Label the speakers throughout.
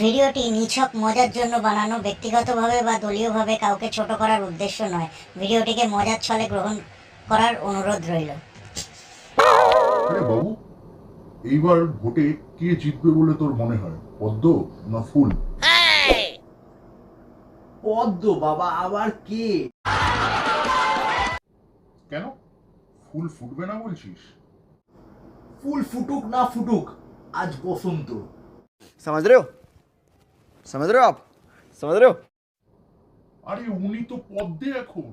Speaker 1: ভিডিওটি নিছক মজার জন্য বানানো, ব্যক্তিগতভাবে বা দলীয়ভাবে কাউকে ছোট করার উদ্দেশ্য নয়। ভিডিওটিকে মজার ছলে গ্রহণ করার অনুরোধ রইল।
Speaker 2: আরে বাবু, এইবার ভোটে কে জিতবে বলে তোর মনে হয়, পদ্ম না ফুল?
Speaker 3: পদ্ম বাবা, আবার কে?
Speaker 2: কেন, ফুল ফুটবে না বলছিস?
Speaker 3: ফুল ফুটুক না ফুটুক, আজ বসন্ত।
Speaker 4: समझ रहे हो समझ रहे हो आप समझ रहे हो
Speaker 2: আরে উনি তো পদ্মে এখন।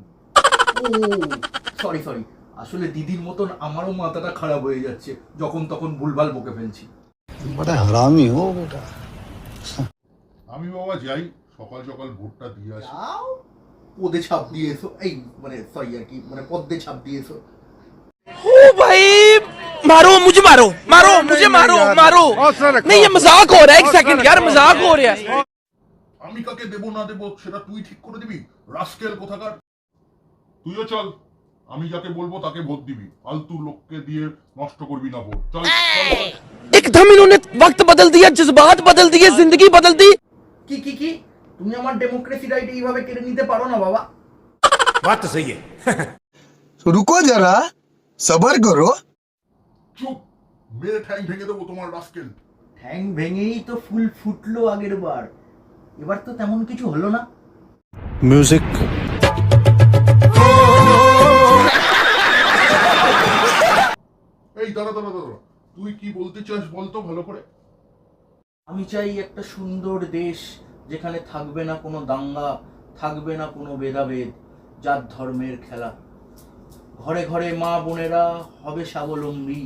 Speaker 3: ও সরি, আসলে দিদির মতন আমারও মাথাটা খারাপ হয়ে যাচ্ছে, যখন তখন ভুলভাল বকে ফেলছি।
Speaker 4: बड़ा हरामी हो बेटा
Speaker 2: আমি বাবা যাই, সকাল সকাল ভোটটা দিয়ে আসি।
Speaker 3: যাও, পদে ছাপ দিয়ে এসো। এই সরি আর কি, পদ্মে ছাপ দিয়ে এসো।
Speaker 5: ओ भाई मारो मुझे, मारो मारो मुझे, मारो मारो नहीं, ये मजाक हो रहा है। एक सेकंड यार, मजाक हो रहा है।
Speaker 2: আমি কাকে দেব না দেব সেটা তুই ঠিক করে দিবি, রাস্কেল কোথাকার। তুইও চল, আমি যাকে বলবো তাকে ভোট দিবি, ফালতু লোককে দিয়ে নষ্ট করবি না ভোট। চল চল, চল।
Speaker 5: एकदम इन्होंने वक्त बदल दिया, जज्बात बदल दिए, जिंदगी बदल दी।
Speaker 3: কি তুমি আমার ডেমোক্রেসি রাইট এইভাবে কেড়ে নিতে পারো না বাবা।
Speaker 5: बात तो सही है।
Speaker 4: रुको जरा सबर करो
Speaker 2: চুপ, মেরে ঠ্যাং ভেঙে দেবো তোমার রাস্কেল।
Speaker 3: ঠ্যাং ভেঙেই তো ফুল ফুটলো আগের বার, এবার তো তেমন কিছু হলো না।
Speaker 5: म्यूजिक
Speaker 2: এই দাঁড়া, তুই কি বলতে চাস বলতো ভালো করে।
Speaker 3: আমি চাই একটা সুন্দর দেশ, যেখানে থাকবে না কোনো দাঙ্গা, থাকবে না কোনো ভেদাভেদ, জাত ধর্মের খেলা। ঘরে ঘরে মা বোনেরা হবে স্বাবলম্বী,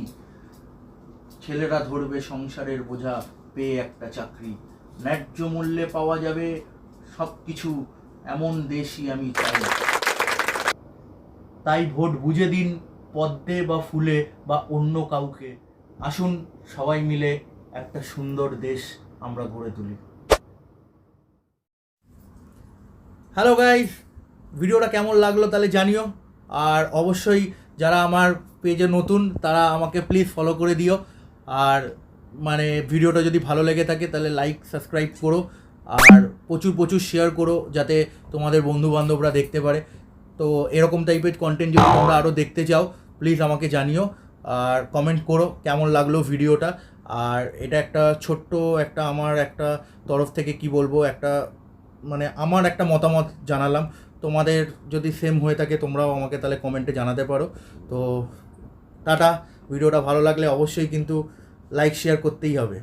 Speaker 3: ছেলেরা ধরবে সংসারের বোঝা, পেয়ে একটা চাকরি, ন্যায্য মূল্যে পাওয়া যাবে সব কিছু, এমন দেশই আমি চাই। তাই ভোট বুঝে দিন, পদ্মে বা ফুলে বা অন্য কাউকে। আসুন সবাই মিলে একটা সুন্দর দেশ আমরা গড়ে তুলি। হ্যালো গাইস, ভিডিওটা কেমন লাগলো তাহলে জানিও। আর অবশ্যই যারা আমার পেজে নতুন তারা আমাকে প্লিজ ফলো করে দিও। আর ভিডিওটা যদি ভালো লেগে থাকে তাহলে লাইক সাবস্ক্রাইব করো, আর প্রচুর শেয়ার করো, যাতে তোমাদের বন্ধুবান্ধবরা দেখতে পারে। তো এরকম টাইপের কন্টেন্ট যদি তোমরা আরও দেখতে চাও প্লিজ আমাকে জানিও, আর কমেন্ট করো কেমন লাগলো ভিডিওটা। আর এটা একটা ছোট্ট একটা আমার একটা তরফ থেকে কি বলবো, একটা আমার একটা মতামত জানালাম। তোমাদের যদি সেম হয়ে থাকে তোমরাও আমাকে তাহলে কমেন্টে জানাতে পারো। তো টাটা, ভিডিওটা ভালো লাগলে অবশ্যই কিন্তু লাইক শেয়ার করতেই হবে।